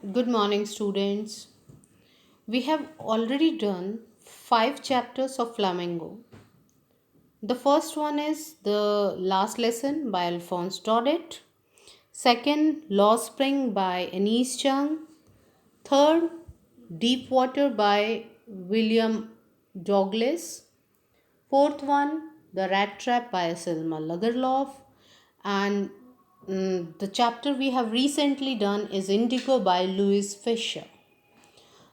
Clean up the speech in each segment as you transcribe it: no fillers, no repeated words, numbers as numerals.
Good morning, students. We have already done 5 chapters of Flamingo. The first one is The Last Lesson by Alphonse Daudet. Second, Law Spring by Anise Chung. Third, Deep Water by William Douglas. Fourth one, The Rat Trap by Selma Lagerlof. And the chapter we have recently done is Indigo by Louis Fisher.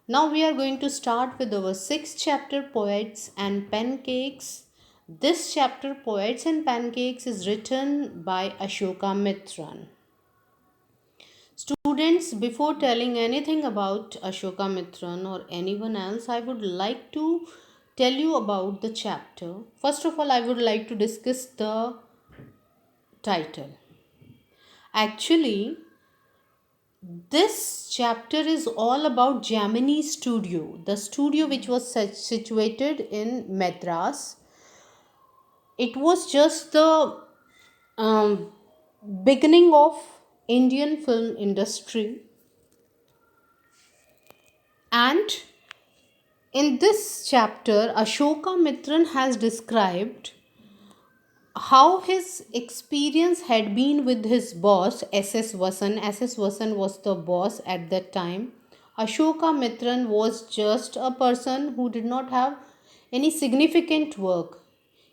Now we are going to start with our sixth chapter, Poets and Pancakes. This chapter, Poets and Pancakes, is written by Ashoka Mitran. Students, before telling anything about Ashoka Mitran or anyone else, I would like to tell you about the chapter. First of all, I would like to discuss the title. Actually, this chapter is all about Gemini Studio, the studio which was situated in Madras. It was just the um, beginning of Indian film industry, and in this chapter, Ashoka Mitran has described how his experience had been with his boss SS Vasan. SS Vasan was the boss at that time. Ashoka Mitran was just a person who did not have any significant work.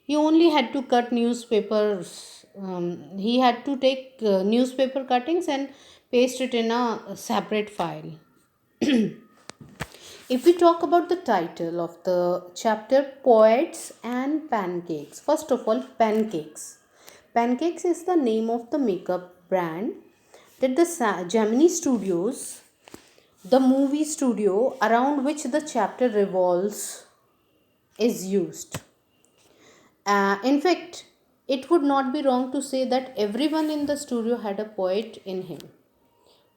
He only had to cut newspapers. He had to take newspaper cuttings and paste it in a separate file. If we talk about the title of the chapter, Poets and Pancakes. First of all, Pancakes. Pancakes is the name of the makeup brand that the Gemini Studios, the movie studio around which the chapter revolves, is used. In fact, it would not be wrong to say that everyone in the studio had a poet in him.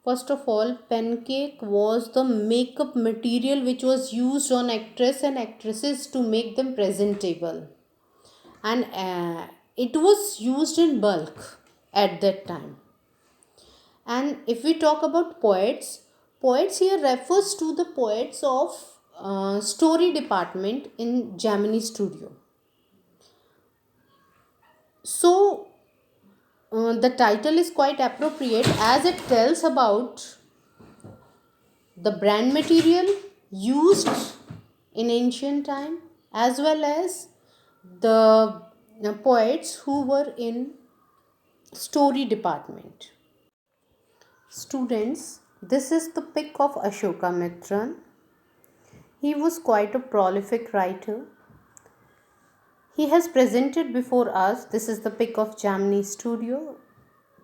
First of all, pancake was the makeup material which was used on actress and actresses to make them presentable. And it was used in bulk at that time. And if we talk about poets, poets here refers to the poets of story department in Gemini Studio. So, the title is quite appropriate as it tells about the brand material used in ancient time as well as the poets who were in story department. Students, this is the pic of Ashoka Mitran. He was quite a prolific writer. He has presented before us. This is the pic of Gemini Studio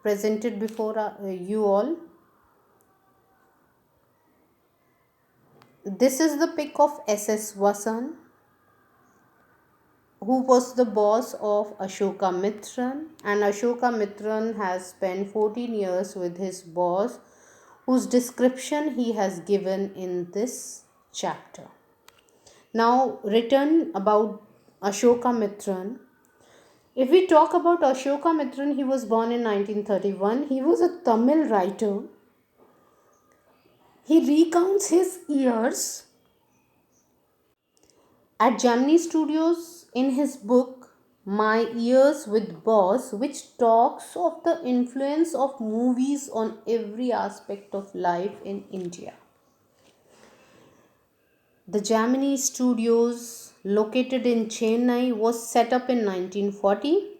presented before you all. This is the pic of SS Vasan, who was the boss of Ashoka Mitran, and Ashoka Mitran has spent 14 years with his boss, whose description he has given in this chapter. Now, written about Ashoka Mitran. If we talk about Ashoka Mitran, he was born in 1931. He was a Tamil writer. He recounts his years at Gemini Studios in his book My Years with Boss, which talks of the influence of movies on every aspect of life in India. The Gemini Studios, located in Chennai, was set up in 1940,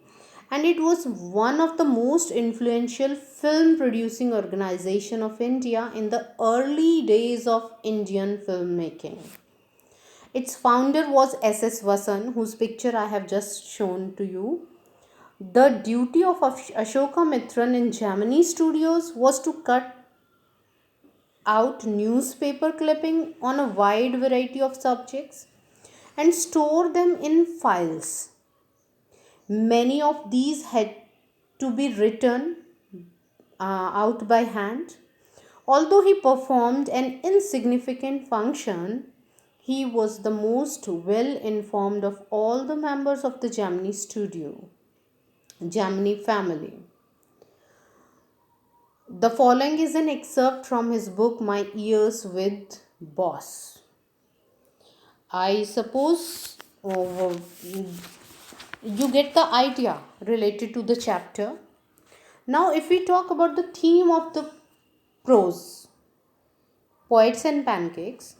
and it was one of the most influential film producing organization of India in the early days of Indian filmmaking. Its founder was SS Vasan, whose picture I have just shown to you. The duty of Ashoka Mitran in Gemini Studios was to cut out newspaper clipping on a wide variety of subjects and store them in files. Many of these had to be written out by hand. Although he performed an insignificant function, he was the most well informed of all the members of the Gemini family. The following is an excerpt from his book My Years with Boss. I suppose you get the idea related to the chapter. Now, if we talk about the theme of the prose, Poets and Pancakes,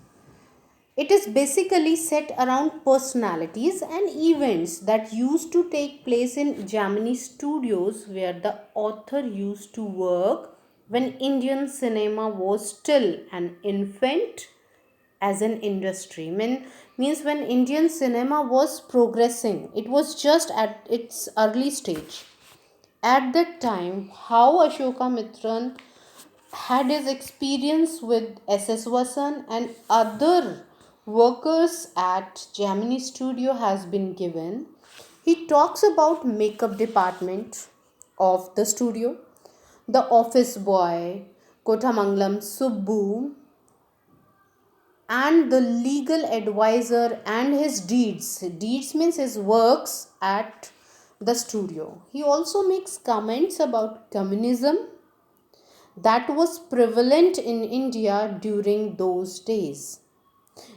it is basically set around personalities and events that used to take place in Japanese studios where the author used to work when Indian cinema was still an infant as an industry. Means when Indian cinema was progressing, it was just at its early stage. At that time, how Ashoka Mitran had his experience with SS Vasan and other workers at Gemini Studio has been given. He talks about makeup department of the studio, the office boy, Kotamangalam Subbu, and the legal advisor and his deeds. Deeds means his works at the studio. He also makes comments about communism that was prevalent in India during those days.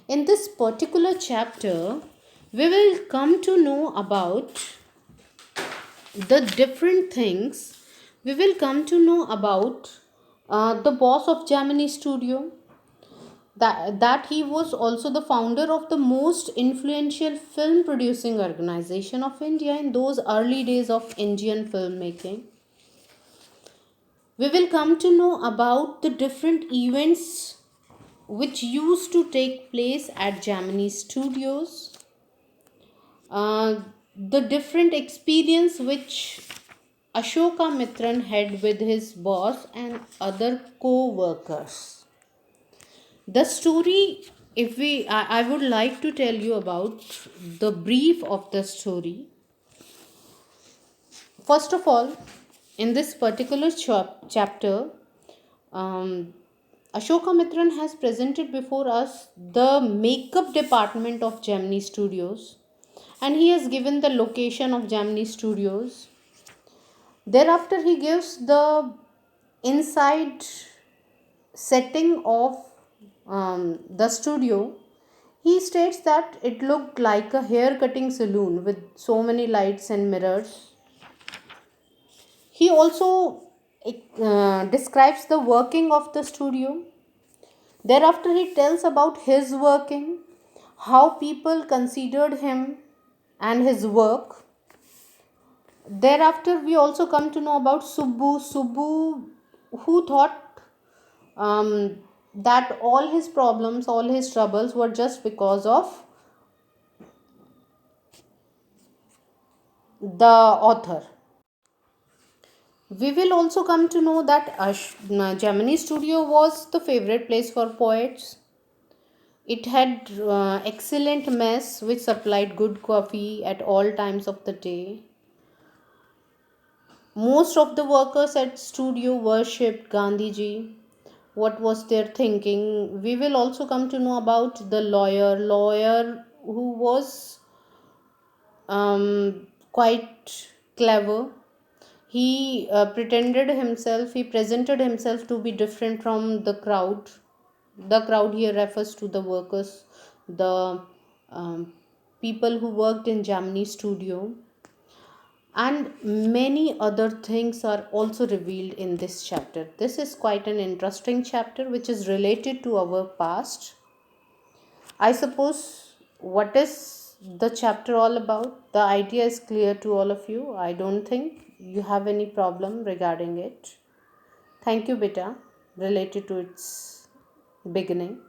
In this particular chapter, we will come to know about the different things. We will come to know about the boss of Gemini Studio, that he was also the founder of the most influential film producing organization of India in those early days of Indian filmmaking. We will come to know about the different events which used to take place at Gemini Studios, the different experience which Ashoka Mitran had with his boss and other co-workers. The story, if we, I would like to tell you about the brief of the story. First of all, in this particular chapter, um, Ashoka Mitran has presented before us the makeup department of Gemini Studios, and he has given the location of Gemini Studios. Thereafter, he gives the inside setting of the studio. He states that it looked like a hair cutting saloon with so many lights and mirrors. He also describes the working of the studio. Thereafter, he tells about his working, how people considered him and his work. Thereafter, we also come to know about Subbu. Subbu, who thought that all his problems, all his troubles were just because of the author. We will also come to know that Gemini Studio was the favorite place for poets. It had excellent mess which supplied good coffee at all times of the day. Most of the workers at studio worshipped Gandhiji. What was their thinking? We will also come to know about the lawyer who was quite clever. He he presented himself to be different from the crowd. The crowd here refers to the workers, the um, people who worked in Gemini Studio, and many other things are also revealed in this chapter. This is quite an interesting chapter which is related to our past. I suppose what is the chapter all about? The idea is clear to all of you. I don't think you have any problem regarding it. Thank you, beta, related to its beginning.